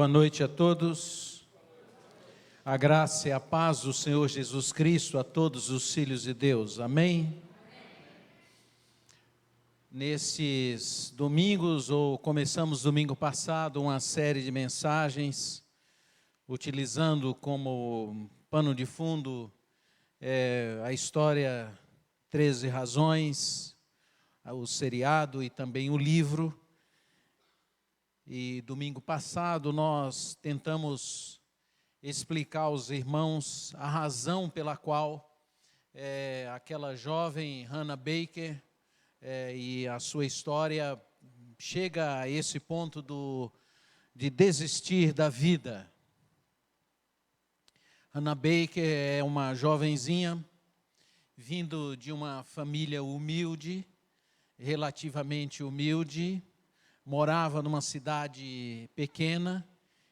Boa noite a todos. A graça e a paz do Senhor Jesus Cristo a todos os filhos de Deus. Amém? Nesses domingos, ou começamos domingo passado, uma série de mensagens, utilizando como pano de fundo a história 13 Razões, o seriado e também o livro. E domingo passado nós tentamos explicar aos irmãos a razão pela qual aquela jovem Hannah Baker e a sua história chega a esse ponto de desistir da vida. Hannah Baker é uma jovenzinha vindo de uma família humilde, relativamente humilde, morava numa cidade pequena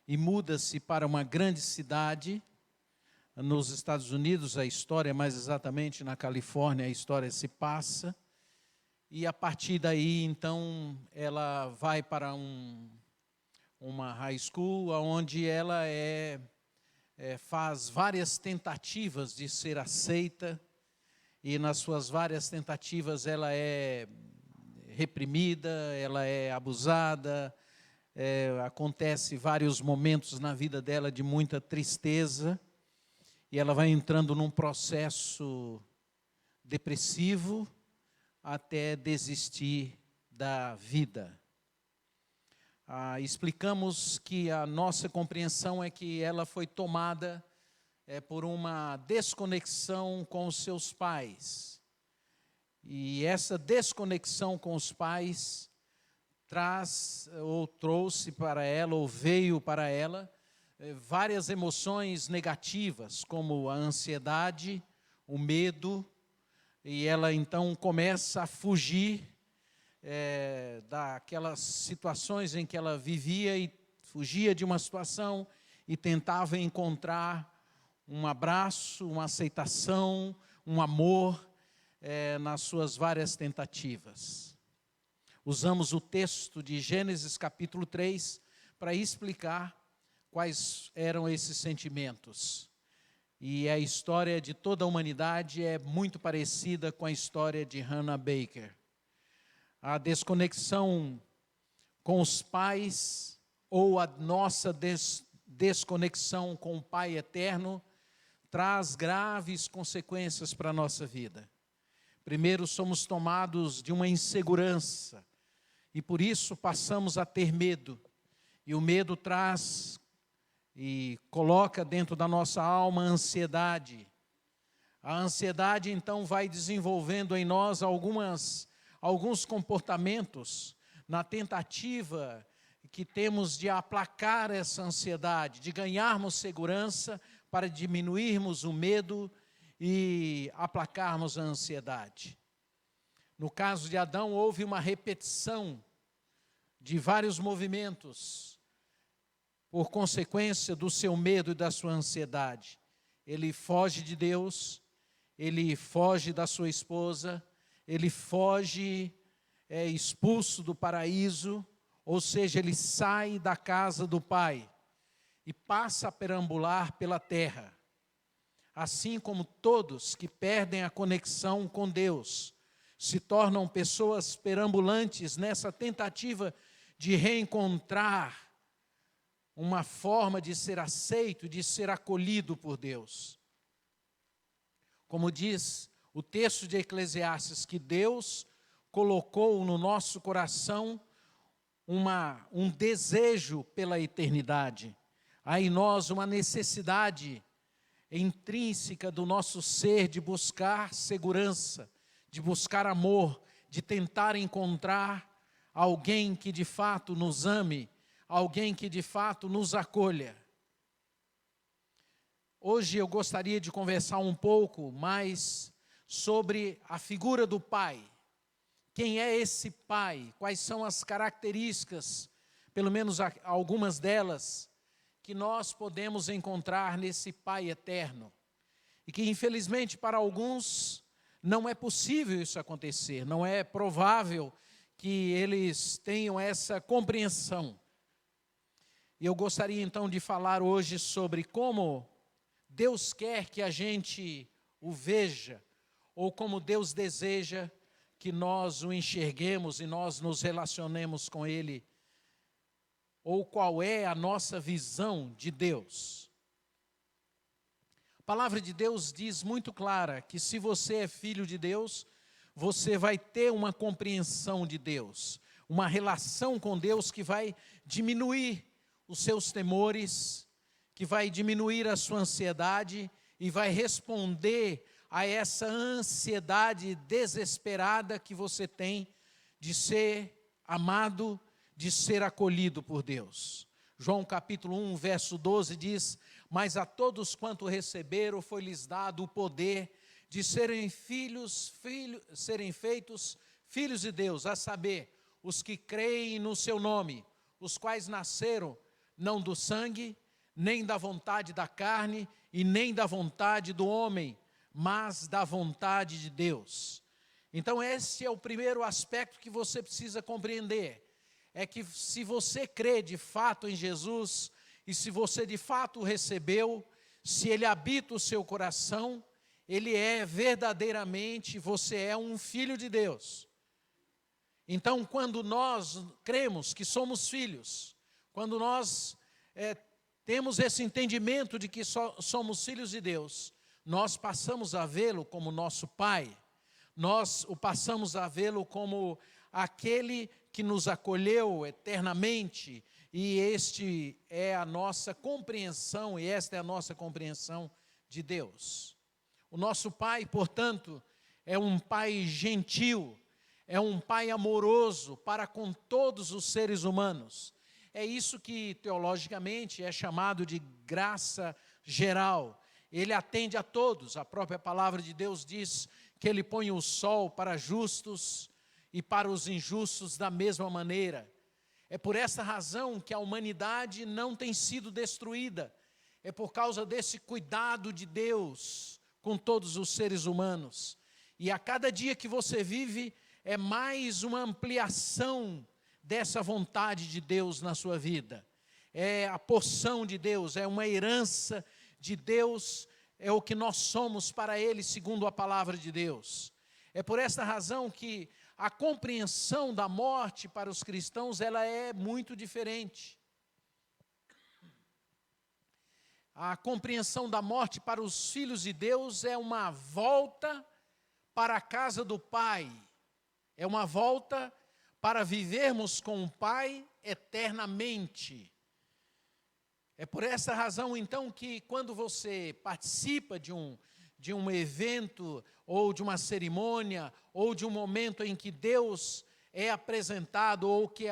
e muda-se para uma grande cidade nos Estados Unidos. A história, mais exatamente na Califórnia, a história se passa. E a partir daí, então, ela vai para uma high school, onde ela faz várias tentativas de ser aceita. E nas suas várias tentativas ela é reprimida, ela é abusada, acontece vários momentos na vida dela de muita tristeza, e ela vai entrando num processo depressivo até desistir da vida. Explicamos que a nossa compreensão é que ela foi tomada por uma desconexão com os seus pais. E essa desconexão com os pais trouxe para ela, ou veio para ela, várias emoções negativas, como a ansiedade, o medo, e ela então começa a fugir daquelas situações em que ela vivia, e fugia de uma situação e tentava encontrar um abraço, uma aceitação, um amor, nas suas várias tentativas. Usamos o texto de Gênesis capítulo 3 para explicar quais eram esses sentimentos. E a história de toda a humanidade é muito parecida com a história de Hannah Baker. A desconexão com os pais, ou a nossa desconexão com o Pai eterno, traz graves consequências para a nossa vida. Primeiro, somos tomados de uma insegurança, e por isso passamos a ter medo. E o medo traz e coloca dentro da nossa alma a ansiedade. A ansiedade, então, vai desenvolvendo em nós alguns comportamentos na tentativa que temos de aplacar essa ansiedade, de ganharmos segurança para diminuirmos o medo e aplacarmos a ansiedade. No caso de Adão, houve uma repetição de vários movimentos por consequência do seu medo e da sua ansiedade. Ele foge de Deus, ele foge da sua esposa, ele foge, é expulso do paraíso, ou seja, ele sai da casa do Pai e passa a perambular pela terra. Assim como todos que perdem a conexão com Deus se tornam pessoas perambulantes nessa tentativa de reencontrar uma forma de ser aceito, de ser acolhido por Deus. Como diz o texto de Eclesiastes, que Deus colocou no nosso coração um desejo pela eternidade. Há em nós uma necessidade intrínseca do nosso ser de buscar segurança, de buscar amor, de tentar encontrar alguém que de fato nos ame, alguém que de fato nos acolha. Hoje eu gostaria de conversar um pouco mais sobre a figura do pai. Quem é esse pai? Quais são as características, pelo menos algumas delas, que nós podemos encontrar nesse Pai eterno, e que infelizmente para alguns não é possível isso acontecer, não é provável que eles tenham essa compreensão. E eu gostaria então de falar hoje sobre como Deus quer que a gente o veja, ou como Deus deseja que nós o enxerguemos e nós nos relacionemos com Ele, ou qual é a nossa visão de Deus. A palavra de Deus diz muito clara que se você é filho de Deus, você vai ter uma compreensão de Deus, uma relação com Deus que vai diminuir os seus temores, que vai diminuir a sua ansiedade e vai responder a essa ansiedade desesperada que você tem de ser amado, de ser acolhido por Deus. João capítulo 1, verso 12 diz: mas a todos quanto receberam foi-lhes dado o poder de serem serem feitos filhos de Deus, a saber, os que creem no seu nome, os quais nasceram não do sangue, nem da vontade da carne, e nem da vontade do homem, mas da vontade de Deus. Então esse é o primeiro aspecto que você precisa compreender, é que se você crê de fato em Jesus, e se você de fato o recebeu, se Ele habita o seu coração, Ele é verdadeiramente, você é um filho de Deus. Então quando nós cremos que somos filhos, quando nós temos esse entendimento de que somos filhos de Deus, nós passamos a vê-lo como nosso Pai, nós o passamos a vê-lo como aquele que nos acolheu eternamente, e este é a nossa compreensão, e esta é a nossa compreensão de Deus. O nosso Pai, portanto, é um Pai gentil, é um Pai amoroso para com todos os seres humanos. É isso que teologicamente é chamado de graça geral. Ele atende a todos. A própria palavra de Deus diz que Ele põe o sol para justos e para os injustos da mesma maneira. É por essa razão que a humanidade não tem sido destruída. É por causa desse cuidado de Deus com todos os seres humanos. E a cada dia que você vive é mais uma ampliação dessa vontade de Deus na sua vida. É a porção de Deus, é uma herança de Deus, é o que nós somos para Ele, segundo a palavra de Deus. É por essa razão que a compreensão da morte para os cristãos, ela é muito diferente. A compreensão da morte para os filhos de Deus é uma volta para a casa do Pai, é uma volta para vivermos com o Pai eternamente. É por essa razão, então, que quando você participa de um evento, ou de uma cerimônia, ou de um momento em que Deus é apresentado, ou que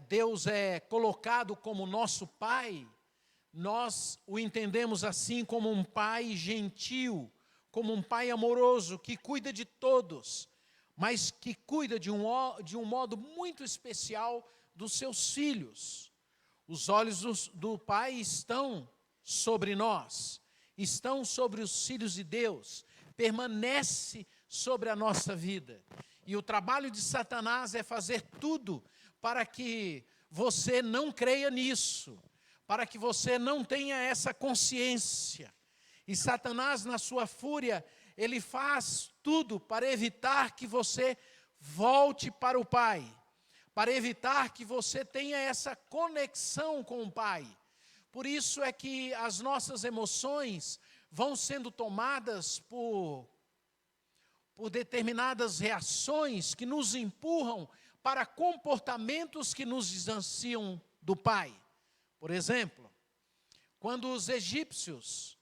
Deus é colocado como nosso Pai, nós o entendemos assim como um Pai gentil, como um Pai amoroso, que cuida de todos, mas que cuida de um modo muito especial dos seus filhos. Os olhos do Pai estão sobre nós, estão sobre os filhos de Deus, permanece sobre a nossa vida. E o trabalho de Satanás é fazer tudo para que você não creia nisso, para que você não tenha essa consciência. E Satanás, na sua fúria, ele faz tudo para evitar que você volte para o Pai, para evitar que você tenha essa conexão com o Pai. Por isso é que as nossas emoções vão sendo tomadas por determinadas reações que nos empurram para comportamentos que nos distanciam do Pai. Por exemplo, quando os egípcios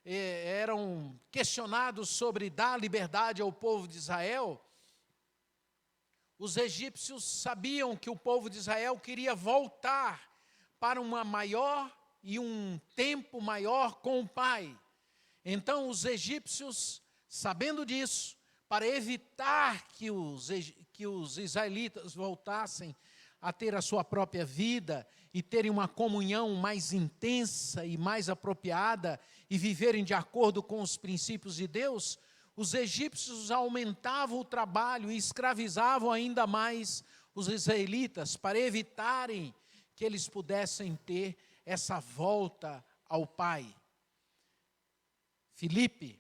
eram questionados sobre dar liberdade ao povo de Israel, os egípcios sabiam que o povo de Israel queria voltar para uma maior e um tempo maior com o Pai. Então os egípcios, sabendo disso, para evitar que os israelitas voltassem a ter a sua própria vida e terem uma comunhão mais intensa e mais apropriada e viverem de acordo com os princípios de Deus, os egípcios aumentavam o trabalho e escravizavam ainda mais os israelitas para evitarem que eles pudessem ter essa volta ao Pai. Filipe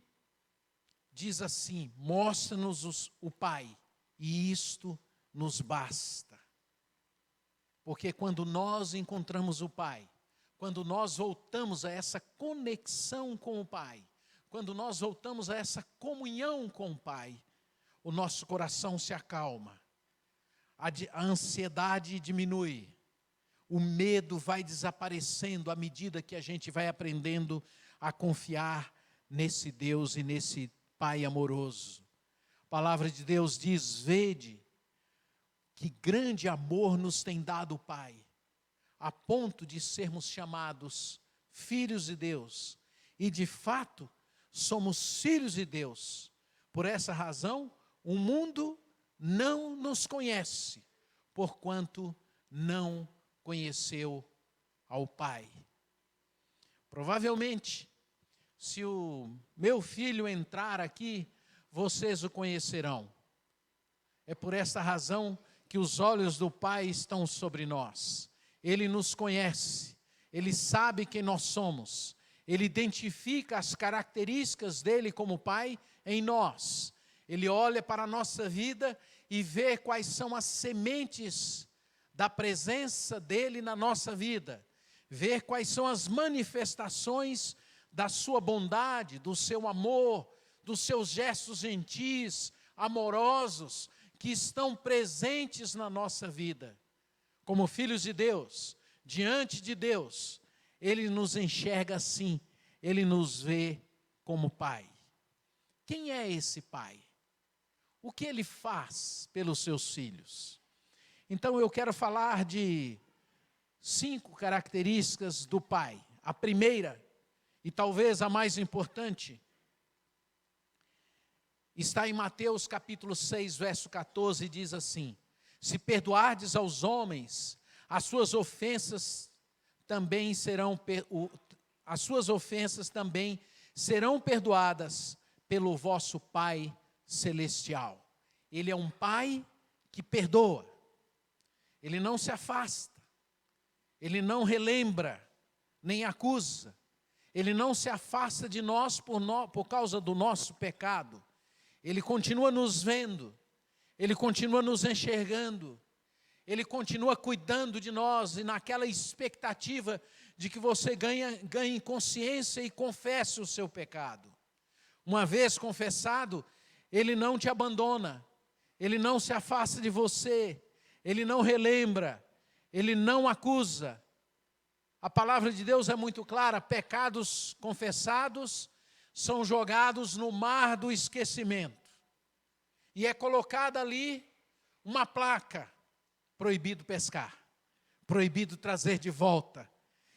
diz assim: mostra-nos o Pai, e isto nos basta. Porque quando nós encontramos o Pai, quando nós voltamos a essa conexão com o Pai, quando nós voltamos a essa comunhão com o Pai, o nosso coração se acalma, a ansiedade diminui, o medo vai desaparecendo à medida que a gente vai aprendendo a confiar nesse Deus e nesse Pai amoroso. A palavra de Deus diz: vede que grande amor nos tem dado o Pai, a ponto de sermos chamados filhos de Deus. E de fato, somos filhos de Deus. Por essa razão, o mundo não nos conhece, porquanto não conheceu ao Pai. Provavelmente, se o meu filho entrar aqui, vocês o conhecerão. É por essa razão que os olhos do Pai estão sobre nós. Ele nos conhece, Ele sabe quem nós somos, Ele identifica as características dEle como Pai em nós. Ele olha para a nossa vida e vê quais são as sementes da presença dEle na nossa vida, vê quais são as manifestações da sua bondade, do seu amor, dos seus gestos gentis, amorosos, que estão presentes na nossa vida. Como filhos de Deus, diante de Deus, Ele nos enxerga assim, Ele nos vê como Pai. Quem é esse Pai? O que Ele faz pelos seus filhos? Então eu quero falar de 5 características do Pai. A primeira, e talvez a mais importante, está em Mateus capítulo 6, verso 14, diz assim: se perdoardes aos homens, as suas ofensas também serão perdoadas pelo vosso Pai celestial. Ele é um Pai que perdoa. Ele não se afasta. Ele não relembra, nem acusa. Ele não se afasta de nós por causa do nosso pecado. Ele continua nos vendo, Ele continua nos enxergando, Ele continua cuidando de nós e naquela expectativa de que você ganhe consciência e confesse o seu pecado. Uma vez confessado, Ele não te abandona, Ele não se afasta de você, Ele não relembra, Ele não acusa. A palavra de Deus é muito clara: pecados confessados são jogados no mar do esquecimento. E é colocada ali uma placa: proibido pescar, proibido trazer de volta.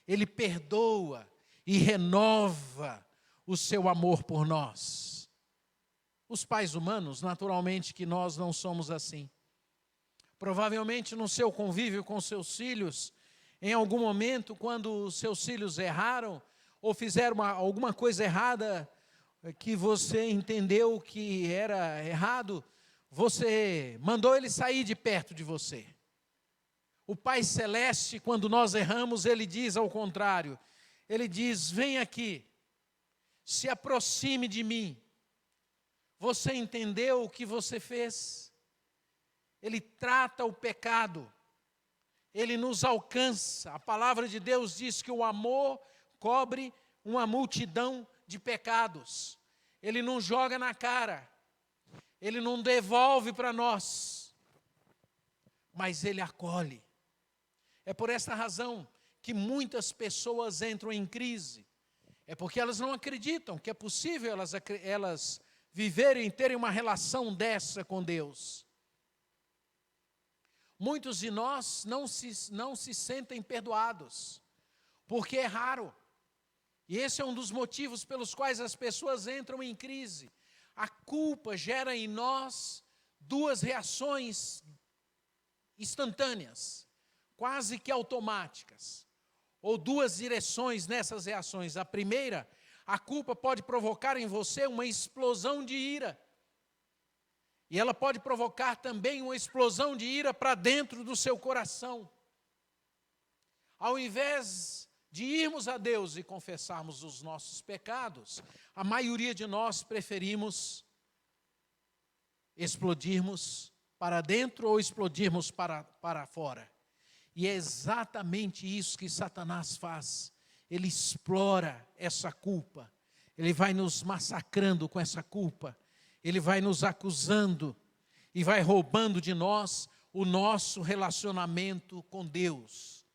Ele perdoa e renova o seu amor por nós. Os pais humanos, naturalmente que nós não somos assim. Provavelmente no seu convívio com seus filhos, em algum momento, quando os seus filhos erraram, ou fizeram alguma coisa errada, que você entendeu que era errado, você mandou ele sair de perto de você. O Pai Celeste, quando nós erramos, Ele diz ao contrário. Ele diz: vem aqui, se aproxime de mim. Você entendeu o que você fez? Ele trata o pecado, Ele nos alcança. A palavra de Deus diz que o amor cobre uma multidão de pecados. Ele não joga na cara, Ele não devolve para nós, mas Ele acolhe. É por essa razão que muitas pessoas entram em crise. É porque elas não acreditam que é possível elas viverem, terem uma relação dessa com Deus. Muitos de nós não se sentem perdoados, porque erraram. E esse é um dos motivos pelos quais as pessoas entram em crise. A culpa gera em nós 2 reações instantâneas, quase que automáticas, ou 2 direções nessas reações. A primeira, a culpa pode provocar em você uma explosão de ira. E ela pode provocar também uma explosão de ira para dentro do seu coração. Ao invés de irmos a Deus e confessarmos os nossos pecados, a maioria de nós preferimos explodirmos para dentro ou explodirmos para fora. E é exatamente isso que Satanás faz. Ele explora essa culpa. Ele vai nos massacrando com essa culpa. Ele vai nos acusando e vai roubando de nós o nosso relacionamento com Deus.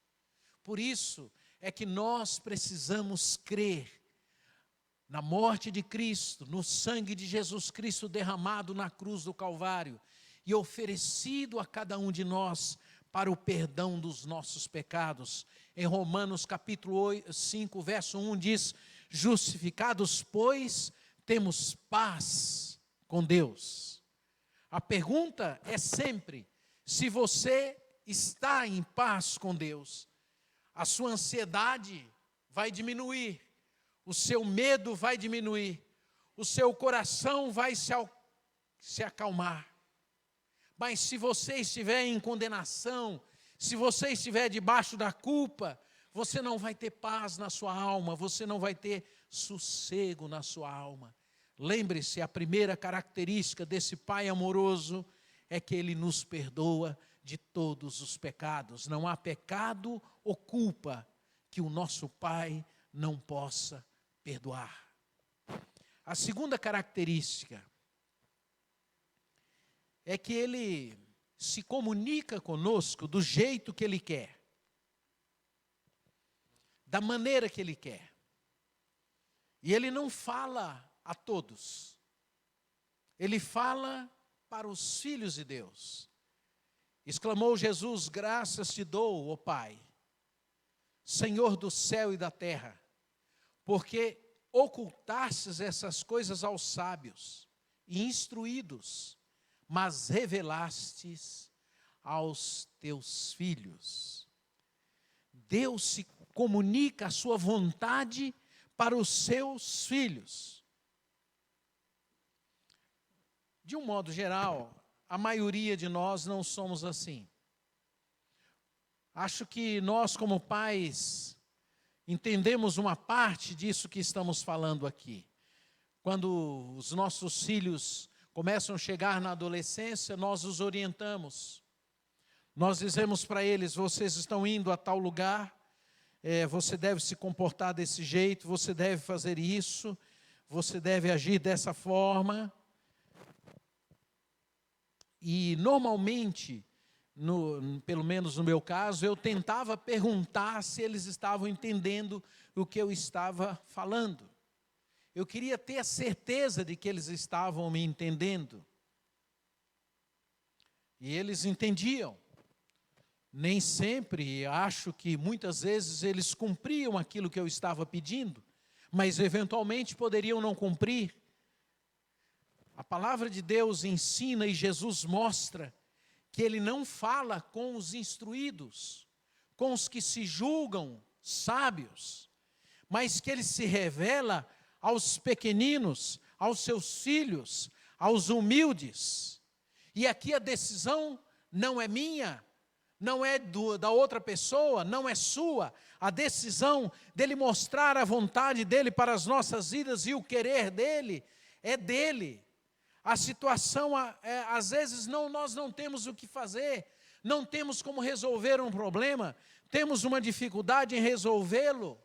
Por isso é que nós precisamos crer na morte de Cristo, no sangue de Jesus Cristo derramado na cruz do Calvário e oferecido a cada um de nós para o perdão dos nossos pecados. Em Romanos capítulo 5, verso 1 diz: justificados, pois, temos paz com Deus. A pergunta é sempre se você está em paz com Deus. A sua ansiedade vai diminuir, o seu medo vai diminuir, o seu coração vai se acalmar. Mas se você estiver em condenação, se você estiver debaixo da culpa, você não vai ter paz na sua alma, você não vai ter sossego na sua alma. Lembre-se, a primeira característica desse Pai amoroso é que Ele nos perdoa de todos os pecados. Não há pecado ou culpa que o nosso Pai não possa perdoar. A segunda característica é que Ele se comunica conosco do jeito que Ele quer, da maneira que Ele quer. E Ele não fala a todos, Ele fala para os filhos de Deus. Exclamou Jesus: graças te dou, ó Pai, Senhor do céu e da terra, porque ocultastes essas coisas aos sábios e instruídos, mas revelastes aos teus filhos. Deus se comunica a sua vontade para os seus filhos. De um modo geral, a maioria de nós não somos assim. Acho que nós, como pais, entendemos uma parte disso que estamos falando aqui. Quando os nossos filhos começam a chegar na adolescência, nós os orientamos. Nós dizemos para eles: vocês estão indo a tal lugar, você deve se comportar desse jeito, você deve fazer isso, você deve agir dessa forma. E normalmente, pelo menos no meu caso, eu tentava perguntar se eles estavam entendendo o que eu estava falando. Eu queria ter a certeza de que eles estavam me entendendo. E eles entendiam. Nem sempre, acho que muitas vezes eles cumpriam aquilo que eu estava pedindo, mas eventualmente poderiam não cumprir. A palavra de Deus ensina e Jesus mostra que Ele não fala com os instruídos, com os que se julgam sábios, mas que Ele se revela aos pequeninos, aos seus filhos, aos humildes. E aqui a decisão não é minha, não é da outra pessoa, não é sua. A decisão dele mostrar a vontade dele para as nossas vidas e o querer dele é dele. A situação, às vezes, nós não temos o que fazer, não temos como resolver um problema, temos uma dificuldade em resolvê-lo.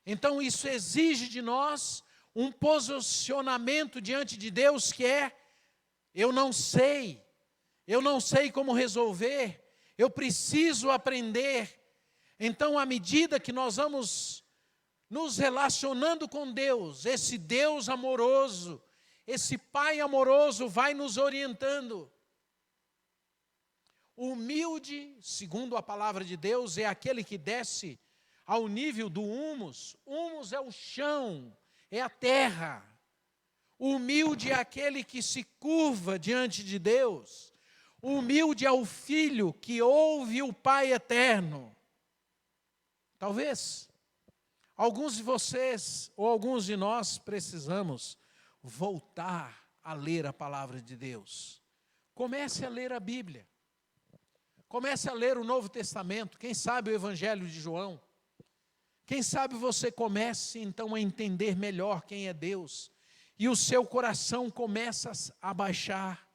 Então isso exige de nós um posicionamento diante de Deus que é: eu não sei como resolver, eu preciso aprender. Então, à medida que nós vamos nos relacionando com Deus, esse Deus amoroso, esse Pai amoroso vai nos orientando. O humilde, segundo a palavra de Deus, é aquele que desce ao nível do humus. Humus é o chão, é a terra. O humilde é aquele que se curva diante de Deus. O humilde é o filho que ouve o Pai eterno. Talvez alguns de vocês ou alguns de nós precisamos voltar a ler a palavra de Deus. Comece a ler a Bíblia. Comece a ler o Novo Testamento, quem sabe o Evangelho de João. Quem sabe você comece então a entender melhor quem é Deus. E o seu coração começa a baixar.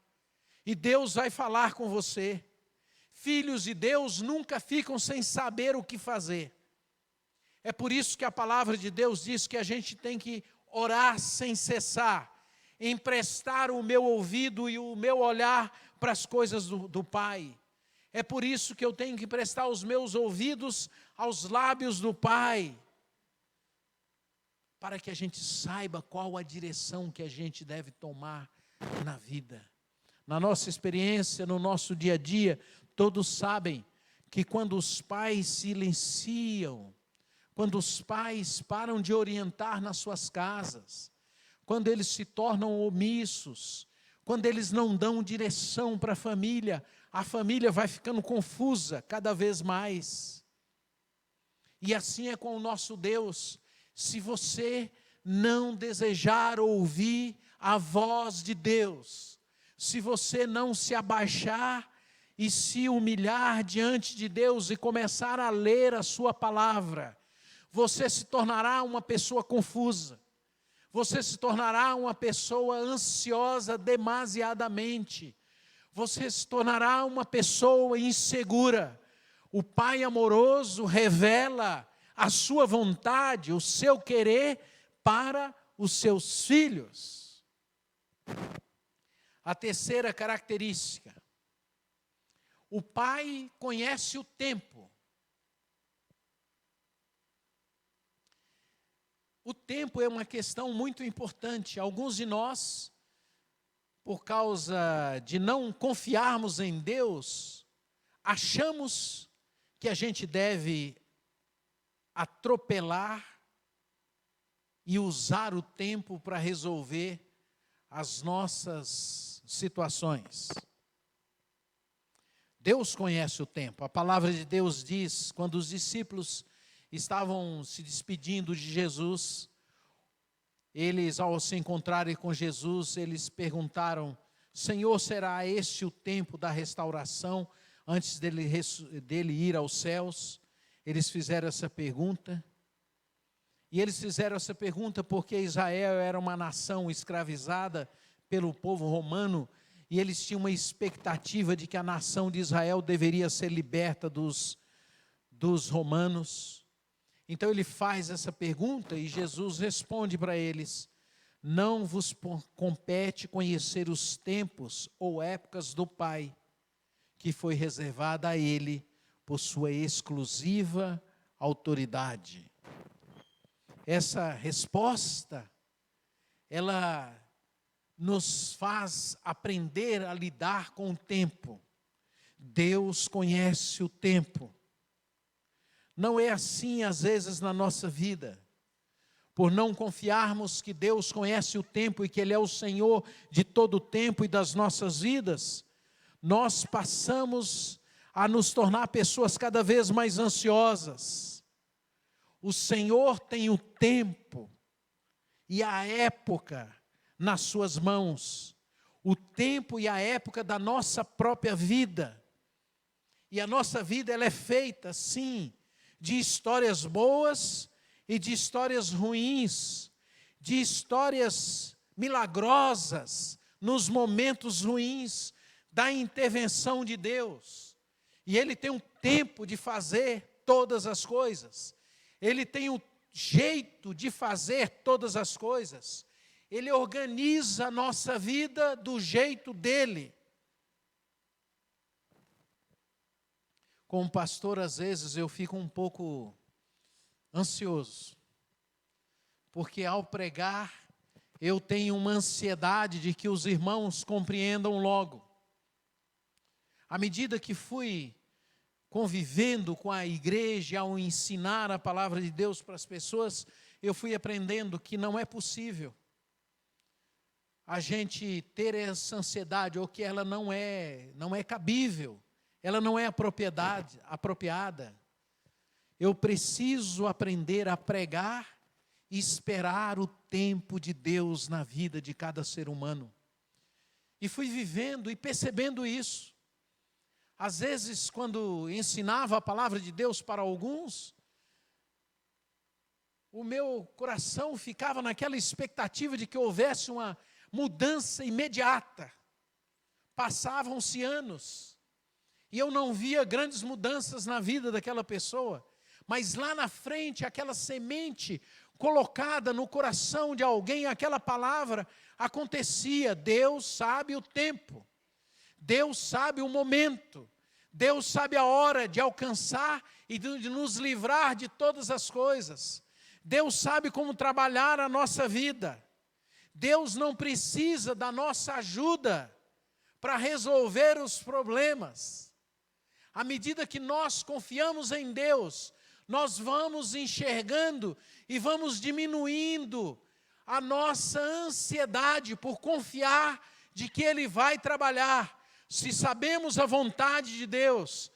E Deus vai falar com você. Filhos de Deus nunca ficam sem saber o que fazer. É por isso que a palavra de Deus diz que a gente tem que orar sem cessar. Emprestar o meu ouvido e o meu olhar para as coisas do Pai. É por isso que eu tenho que prestar os meus ouvidos aos lábios do Pai. Para que a gente saiba qual a direção que a gente deve tomar na vida. Na nossa experiência, no nosso dia a dia, todos sabem que quando os pais silenciam, quando os pais param de orientar nas suas casas, quando eles se tornam omissos, quando eles não dão direção para a família vai ficando confusa cada vez mais. E assim é com o nosso Deus. Se você não desejar ouvir a voz de Deus, se você não se abaixar e se humilhar diante de Deus e começar a ler a sua palavra, você se tornará uma pessoa confusa. Você se tornará uma pessoa ansiosa demasiadamente. Você se tornará uma pessoa insegura. O Pai amoroso revela a sua vontade, o seu querer para os seus filhos. A terceira característica. O Pai conhece o tempo. O tempo é uma questão muito importante. Alguns de nós, por causa de não confiarmos em Deus, achamos que a gente deve atropelar e usar o tempo para resolver as nossas situações. Deus conhece o tempo. A palavra de Deus diz, quando os discípulos estavam se despedindo de Jesus, eles, ao se encontrarem com Jesus, eles perguntaram: Senhor, será este o tempo da restauração, antes dele ir aos céus? Eles fizeram essa pergunta. E eles fizeram essa pergunta porque Israel era uma nação escravizada pelo povo romano, e eles tinham uma expectativa de que a nação de Israel deveria ser liberta dos romanos. Então ele faz essa pergunta e Jesus responde para eles: não vos compete conhecer os tempos ou épocas do Pai, que foi reservada a Ele por sua exclusiva autoridade. Essa resposta, ela nos faz aprender a lidar com o tempo. Deus conhece o tempo. Não é assim às vezes na nossa vida. Por não confiarmos que Deus conhece o tempo e que Ele é o Senhor de todo o tempo e das nossas vidas, nós passamos a nos tornar pessoas cada vez mais ansiosas. O Senhor tem o tempo e a época nas suas mãos. O tempo e a época da nossa própria vida. E a nossa vida, ela é feita, sim, de histórias boas e de histórias ruins, de histórias milagrosas nos momentos ruins da intervenção de Deus. E Ele tem um tempo de fazer todas as coisas. Ele tem o jeito de fazer todas as coisas. Ele organiza a nossa vida do jeito dele. Como pastor, às vezes eu fico um pouco ansioso, porque ao pregar eu tenho uma ansiedade de que os irmãos compreendam logo. À medida que fui convivendo com a igreja, ao ensinar a palavra de Deus para as pessoas, eu fui aprendendo que não é possível a gente ter essa ansiedade, ou que ela não é cabível, ela não é apropriada. Eu preciso aprender a pregar e esperar o tempo de Deus na vida de cada ser humano. E fui vivendo e percebendo isso. Às vezes, quando ensinava a palavra de Deus para alguns, o meu coração ficava naquela expectativa de que houvesse uma mudança imediata. Passavam-se anos, e eu não via grandes mudanças na vida daquela pessoa. Mas lá na frente, aquela semente colocada no coração de alguém, aquela palavra acontecia. Deus sabe o tempo. Deus sabe o momento, Deus sabe a hora de alcançar e de nos livrar de todas as coisas. Deus sabe como trabalhar a nossa vida. Deus não precisa da nossa ajuda para resolver os problemas. À medida que nós confiamos em Deus, nós vamos enxergando e vamos diminuindo a nossa ansiedade por confiar de que Ele vai trabalhar. Se sabemos a vontade de Deus,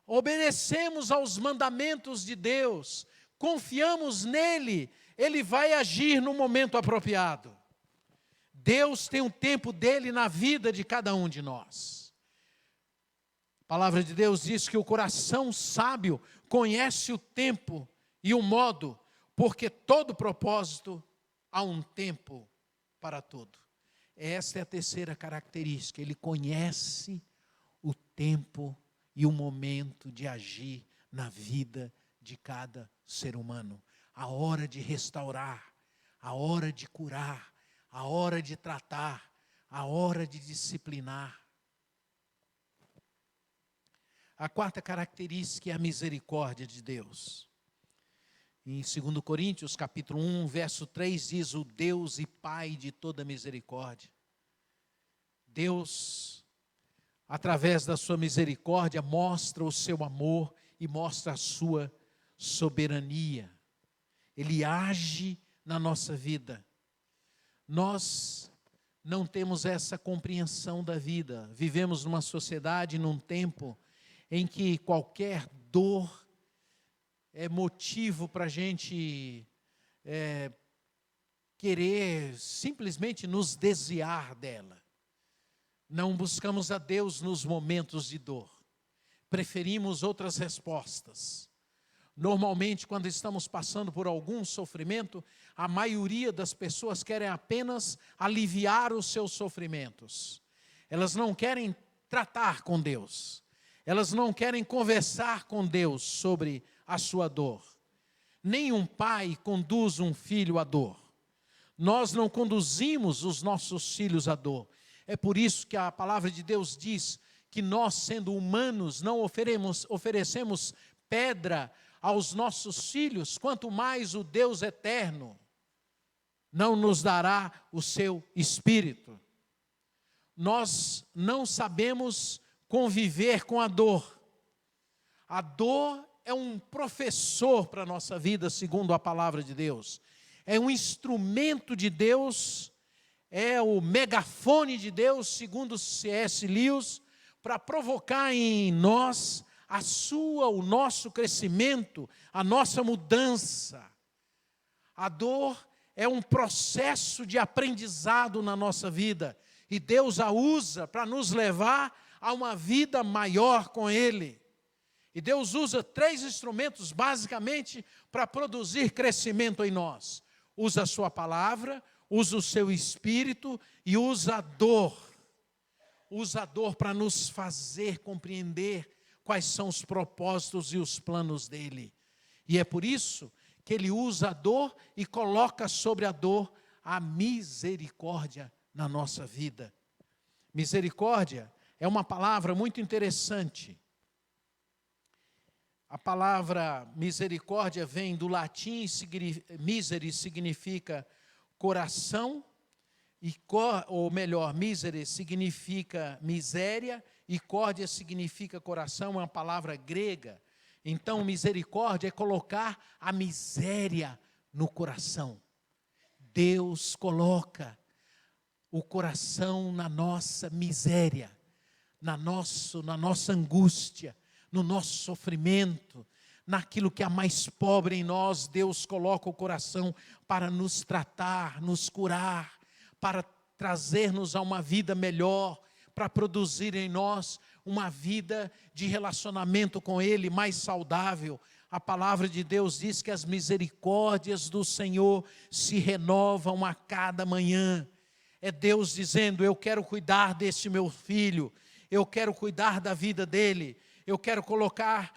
obedecemos aos mandamentos de Deus, confiamos nele, Ele vai agir no momento apropriado. Deus tem um tempo dele na vida de cada um de nós. A palavra de Deus diz que o coração sábio conhece o tempo e o modo, porque todo propósito há um tempo para tudo. Esta é a terceira característica, ele conhece o tempo e o momento de agir na vida de cada ser humano. A hora de restaurar, a hora de curar, a hora de tratar, a hora de disciplinar. A quarta característica é a misericórdia de Deus. Em 2 Coríntios, capítulo 1, verso 3, diz: o Deus e Pai de toda misericórdia. Deus, através da sua misericórdia, mostra o seu amor e mostra a sua soberania. Ele age na nossa vida. Nós não temos essa compreensão da vida. Vivemos numa sociedade, num tempo em que qualquer dor é motivo para a gente querer simplesmente nos desviar dela. Não buscamos a Deus nos momentos de dor. Preferimos outras respostas. Normalmente, quando estamos passando por algum sofrimento, a maioria das pessoas querem apenas aliviar os seus sofrimentos. Elas não querem tratar com Deus. Elas não querem conversar com Deus sobre a sua dor. Nenhum pai conduz um filho à dor. Nós não conduzimos os nossos filhos à dor. É por isso que a palavra de Deus diz que nós, sendo humanos, não oferecemos pedra aos nossos filhos, quanto mais o Deus eterno não nos dará o seu Espírito. Nós não sabemos conviver com a dor. A dor é um professor para a nossa vida, segundo a palavra de Deus. É um instrumento de Deus, é o megafone de Deus, segundo C.S. Lewis, para provocar em nós o nosso crescimento, a nossa mudança. A dor é um processo de aprendizado na nossa vida, e Deus a usa para nos levar a uma vida maior com Ele. E Deus usa 3 instrumentos, basicamente, para produzir crescimento em nós. Usa a sua palavra, usa o seu Espírito e usa a dor. Usa a dor para nos fazer compreender quais são os propósitos e os planos dEle. E é por isso que Ele usa a dor e coloca sobre a dor a misericórdia na nossa vida. Misericórdia é uma palavra muito interessante. A palavra misericórdia vem do latim, miseris significa coração, miseris significa miséria, e córdia significa coração, é uma palavra grega. Então, misericórdia é colocar a miséria no coração. Deus coloca o coração na nossa miséria, na nossa angústia, no nosso sofrimento, naquilo que é mais pobre em nós. Deus coloca o coração para nos tratar, nos curar, para trazer-nos a uma vida melhor, para produzir em nós uma vida de relacionamento com Ele mais saudável. A palavra de Deus diz que as misericórdias do Senhor se renovam a cada manhã. É Deus dizendo: eu quero cuidar deste meu filho, eu quero cuidar da vida dele, eu quero colocar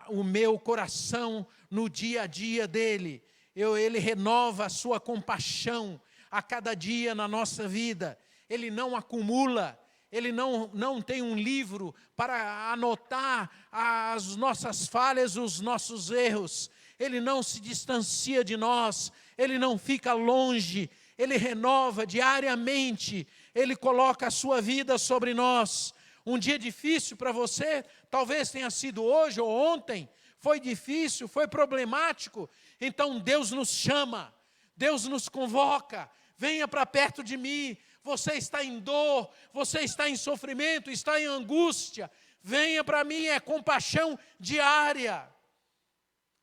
o meu coração no dia a dia dele. Ele renova a sua compaixão a cada dia na nossa vida. Ele não acumula, ele não tem um livro para anotar as nossas falhas, os nossos erros. Ele não se distancia de nós, ele não fica longe, ele renova diariamente, ele coloca a sua vida sobre nós. Um dia difícil para você, talvez tenha sido hoje ou ontem, foi difícil, foi problemático. Então Deus nos chama, Deus nos convoca: venha para perto de mim. Você está em dor, você está em sofrimento, está em angústia, venha para mim, é compaixão diária.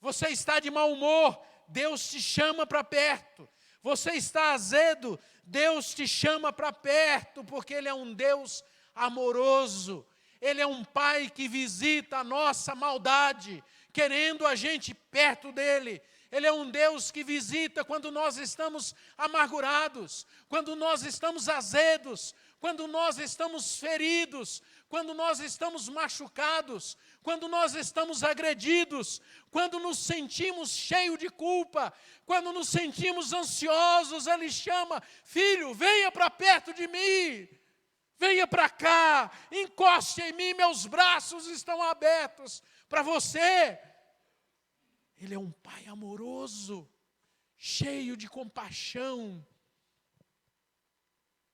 Você está de mau humor, Deus te chama para perto. Você está azedo, Deus te chama para perto, porque Ele é um Deus amoroso. Ele é um Pai que visita a nossa maldade, querendo a gente perto dEle. Ele é um Deus que visita quando nós estamos amargurados, quando nós estamos azedos, quando nós estamos feridos, quando nós estamos machucados, quando nós estamos agredidos, quando nos sentimos cheios de culpa, quando nos sentimos ansiosos. Ele chama: filho, venha para perto de mim, venha para cá, encoste em mim, meus braços estão abertos para você. Ele é um Pai amoroso, cheio de compaixão.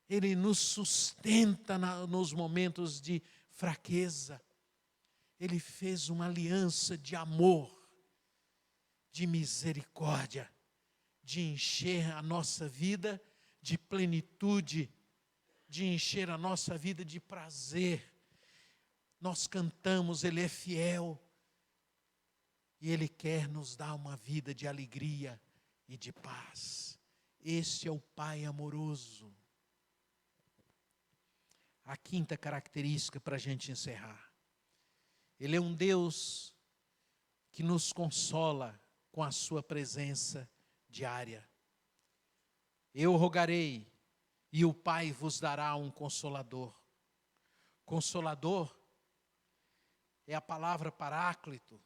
Ele nos sustenta nos momentos de fraqueza. Ele fez uma aliança de amor, de misericórdia, de encher a nossa vida de plenitude, de encher a nossa vida de prazer. Nós cantamos: Ele é fiel. E Ele quer nos dar uma vida de alegria e de paz. Este é o Pai amoroso. A quinta característica para a gente encerrar: Ele é um Deus que nos consola com a sua presença diária. Eu rogarei, e o Pai vos dará um consolador. Consolador é a palavra paráclito.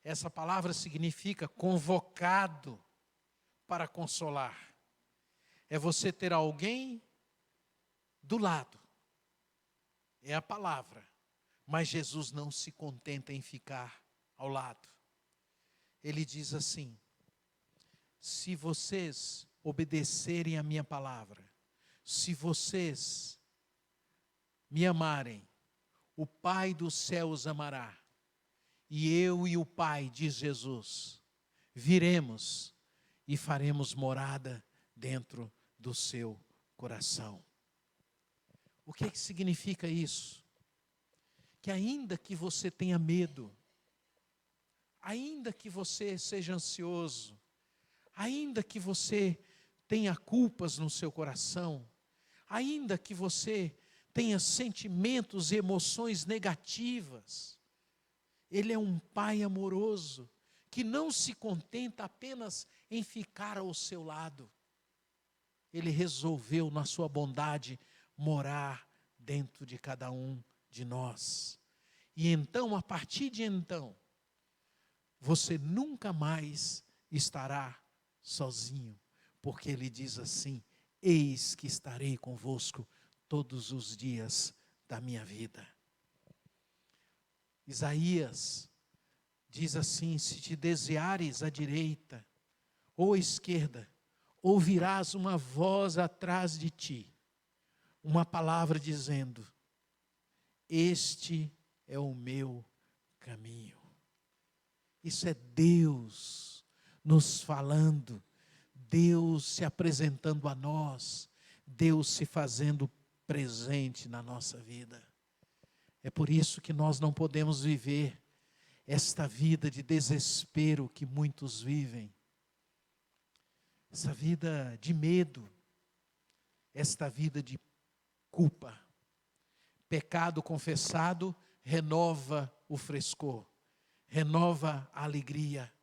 Essa palavra significa convocado para consolar. É você ter alguém do lado. É a palavra. Mas Jesus não se contenta em ficar ao lado. Ele diz assim: se vocês obedecerem a minha palavra, se vocês me amarem, o Pai dos céus amará. E eu e o Pai, diz Jesus, viremos e faremos morada dentro do seu coração. O que significa isso? Que ainda que você tenha medo, ainda que você seja ansioso, ainda que você tenha culpas no seu coração, ainda que você tenha sentimentos e emoções negativas, Ele é um Pai amoroso, que não se contenta apenas em ficar ao seu lado. Ele resolveu, na sua bondade, morar dentro de cada um de nós. E então, a partir de então, você nunca mais estará sozinho, porque Ele diz assim: eis que estarei convosco todos os dias da minha vida. Isaías diz assim: se te desviares à direita ou à esquerda, ouvirás uma voz atrás de ti, uma palavra dizendo: este é o meu caminho. Isso é Deus nos falando, Deus se apresentando a nós, Deus se fazendo presente na nossa vida. É por isso que nós não podemos viver esta vida de desespero que muitos vivem, essa vida de medo, esta vida de culpa. Pecado confessado renova o frescor, renova a alegria,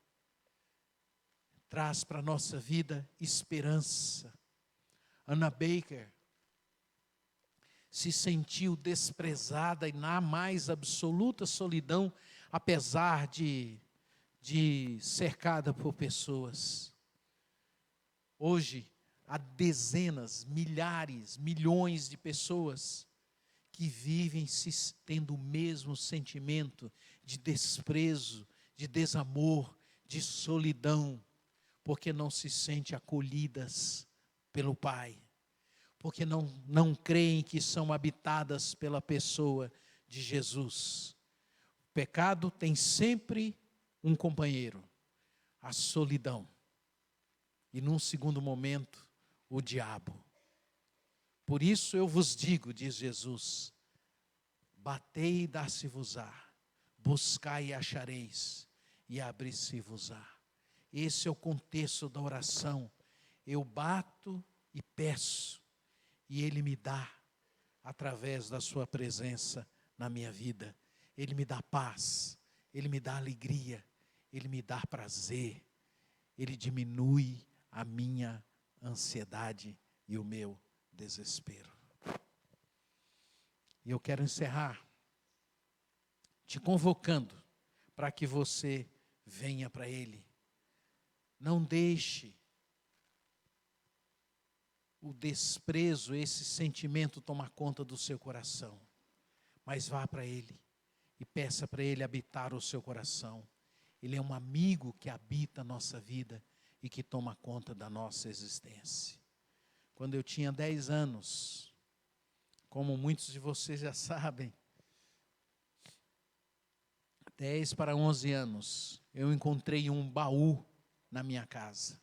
traz para a nossa vida esperança. Anna Baker se sentiu desprezada e na mais absoluta solidão, apesar de cercada por pessoas. Hoje, há dezenas, milhares, milhões de pessoas que vivem tendo o mesmo sentimento de desprezo, de desamor, de solidão, porque não se sentem acolhidas pelo Pai, porque não creem que são habitadas pela pessoa de Jesus. O pecado tem sempre um companheiro, a solidão. E num segundo momento, o diabo. Por isso eu vos digo, diz Jesus, batei e dar-se-vos-á, buscai e achareis, e abrir-se-vos-á. Esse é o contexto da oração. Eu bato e peço, e Ele me dá, através da sua presença na minha vida. Ele me dá paz, Ele me dá alegria, Ele me dá prazer, Ele diminui a minha ansiedade e o meu desespero. E eu quero encerrar te convocando para que você venha para Ele. Não deixe o desprezo, esse sentimento tomar conta do seu coração, mas vá para Ele e peça para Ele habitar o seu coração. Ele é um amigo que habita a nossa vida e que toma conta da nossa existência. Quando eu tinha 10 anos, como muitos de vocês já sabem, 10 para 11 anos, eu encontrei um baú na minha casa.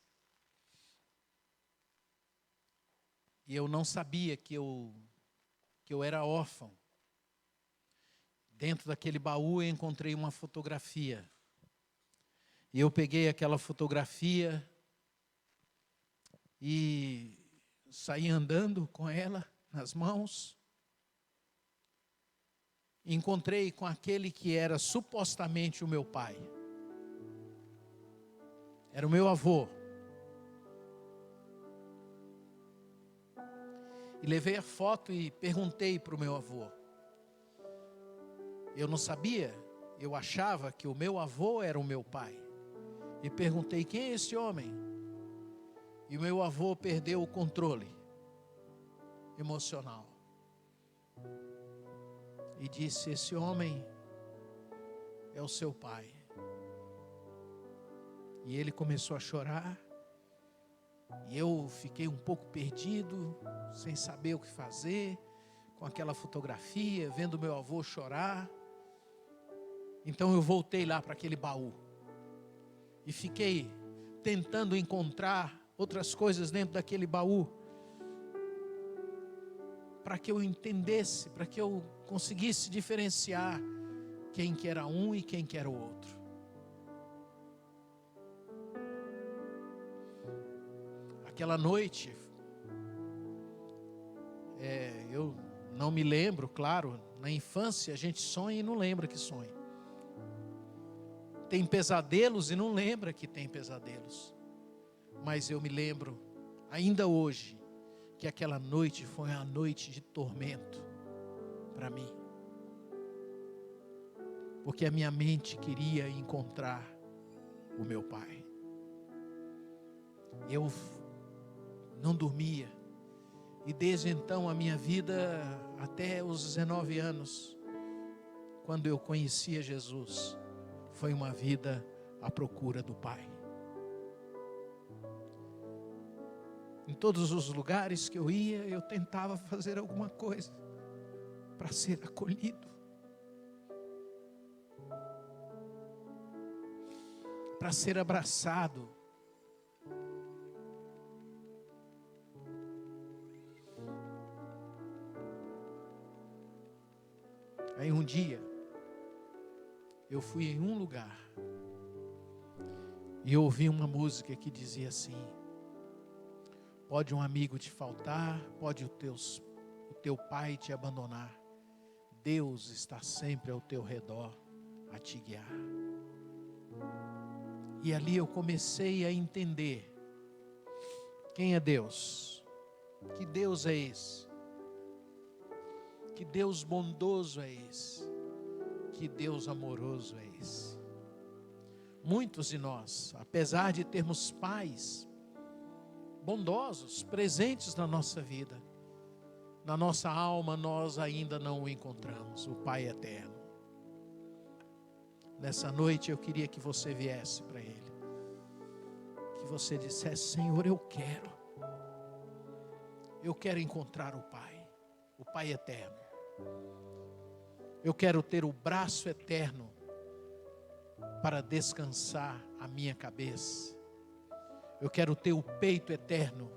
E eu não sabia que eu era órfão. Dentro daquele baú eu encontrei uma fotografia. E eu peguei aquela fotografia e saí andando com ela nas mãos. Encontrei com aquele que era supostamente o meu pai. Era o meu avô. E levei a foto e perguntei para o meu avô. Eu não sabia, eu achava que o meu avô era o meu pai. E perguntei, quem é esse homem? E o meu avô perdeu o controle emocional. E disse, esse homem é o seu pai. E ele começou a chorar. E eu fiquei um pouco perdido, sem saber o que fazer, com aquela fotografia, vendo meu avô chorar. Então eu voltei lá para aquele baú. E fiquei tentando encontrar outras coisas dentro daquele baú. Para que eu entendesse, para que eu conseguisse diferenciar quem que era um e quem que era o outro. Aquela noite, eu não me lembro, claro, na infância a gente sonha e não lembra que sonha. Tem pesadelos e não lembra que tem pesadelos. Mas eu me lembro, ainda hoje, que aquela noite foi uma noite de tormento para mim. Porque a minha mente queria encontrar o meu pai. Eu não dormia. E desde então a minha vida, até os 19 anos, quando eu conhecia Jesus, foi uma vida à procura do Pai. Em todos os lugares que eu ia, eu tentava fazer alguma coisa para ser acolhido, para ser abraçado. Aí um dia, eu fui em um lugar e eu ouvi uma música que dizia assim: Pode um amigo te faltar, pode o teu pai te abandonar. Deus está sempre ao teu redor a te guiar. E ali eu comecei a entender quem é Deus. Que Deus é esse? Que Deus bondoso é esse? Que Deus amoroso é esse? Muitos de nós, apesar de termos pais bondosos, presentes na nossa vida, na nossa alma nós ainda não o encontramos, o Pai eterno. Nessa noite eu queria que você viesse para Ele, que você dissesse: Senhor, eu quero encontrar o Pai eterno. Eu quero ter o braço eterno para descansar a minha cabeça. Eu quero ter o peito eterno.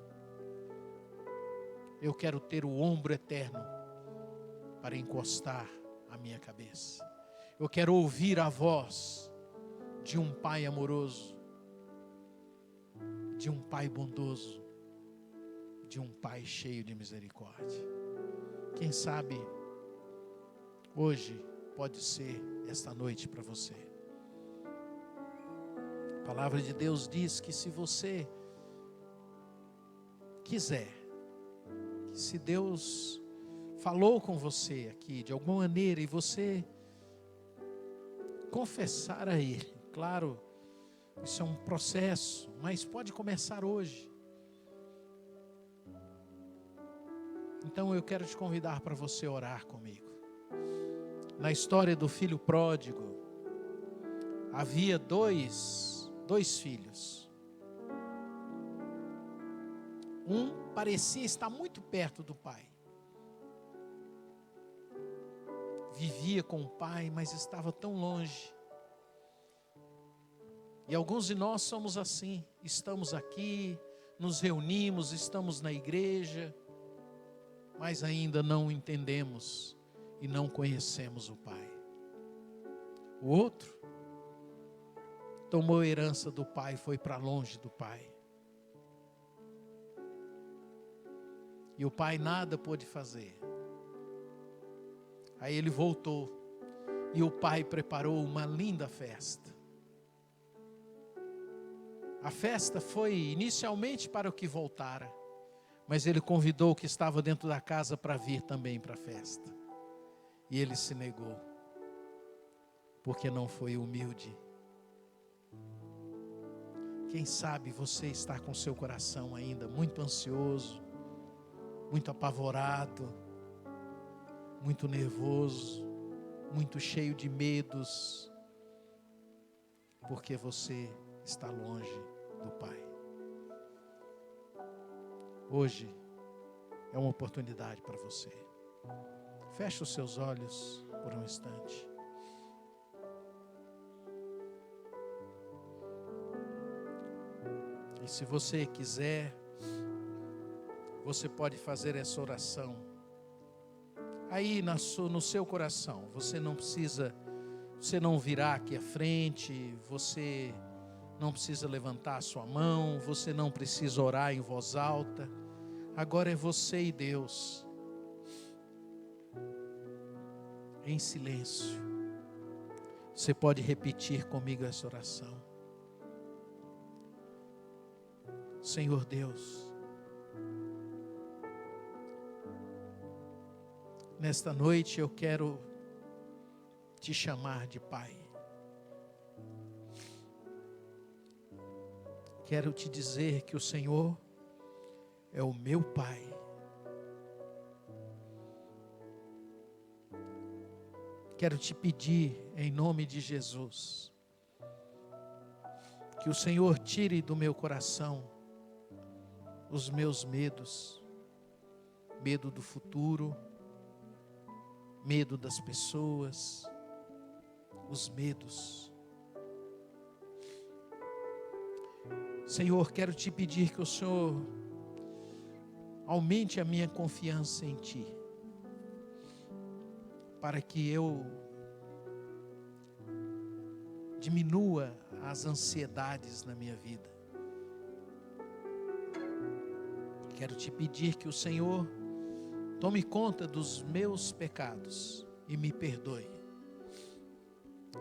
Eu quero ter o ombro eterno para encostar a minha cabeça. Eu quero ouvir a voz de um Pai amoroso, de um Pai bondoso, de um Pai cheio de misericórdia. Quem sabe hoje pode ser esta noite para você. A palavra de Deus diz que se você quiser, que se Deus falou com você aqui de alguma maneira e você confessar a Ele, claro, isso é um processo, mas pode começar hoje. Então eu quero te convidar para você orar comigo. Na história do filho pródigo, havia dois filhos. Um parecia estar muito perto do pai. Vivia com o pai, mas estava tão longe. E alguns de nós somos assim. Estamos aqui, nos reunimos, estamos na igreja, mas ainda não entendemos e não conhecemos o Pai. O outro tomou a herança do pai, foi para longe do pai. E o pai nada pôde fazer. Aí ele voltou e o pai preparou uma linda festa. A festa foi inicialmente para o que voltara, mas ele convidou o que estava dentro da casa para vir também para a festa. E ele se negou, porque não foi humilde. Quem sabe você está com seu coração ainda muito ansioso, muito apavorado, muito nervoso, muito cheio de medos, porque você está longe do Pai. Hoje é uma oportunidade para você. Feche os seus olhos por um instante. E se você quiser, você pode fazer essa oração aí no seu coração. Você não virá aqui à frente, você não precisa levantar a sua mão, você não precisa orar em voz alta. Agora é você e Deus, em silêncio. Você pode repetir comigo essa oração. Senhor Deus, nesta noite eu quero te chamar de Pai. Quero te dizer que o Senhor é o meu Pai. Quero te pedir, em nome de Jesus, que o Senhor tire do meu coração os meus medos, medo do futuro, medo das pessoas, os medos. Senhor, quero te pedir que o Senhor aumente a minha confiança em Ti, para que eu diminua as ansiedades na minha vida. quero te pedir que o Senhor tome conta dos meus pecados e me perdoe.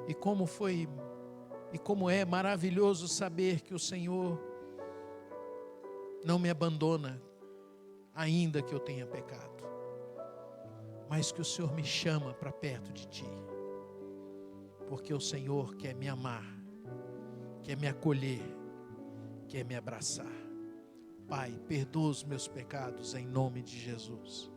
E como é maravilhoso saber que o Senhor não me abandona, ainda que eu tenha pecado, mas que o Senhor me chama para perto de Ti, porque o Senhor quer me amar, quer me acolher, quer me abraçar. Pai, perdoa os meus pecados em nome de Jesus.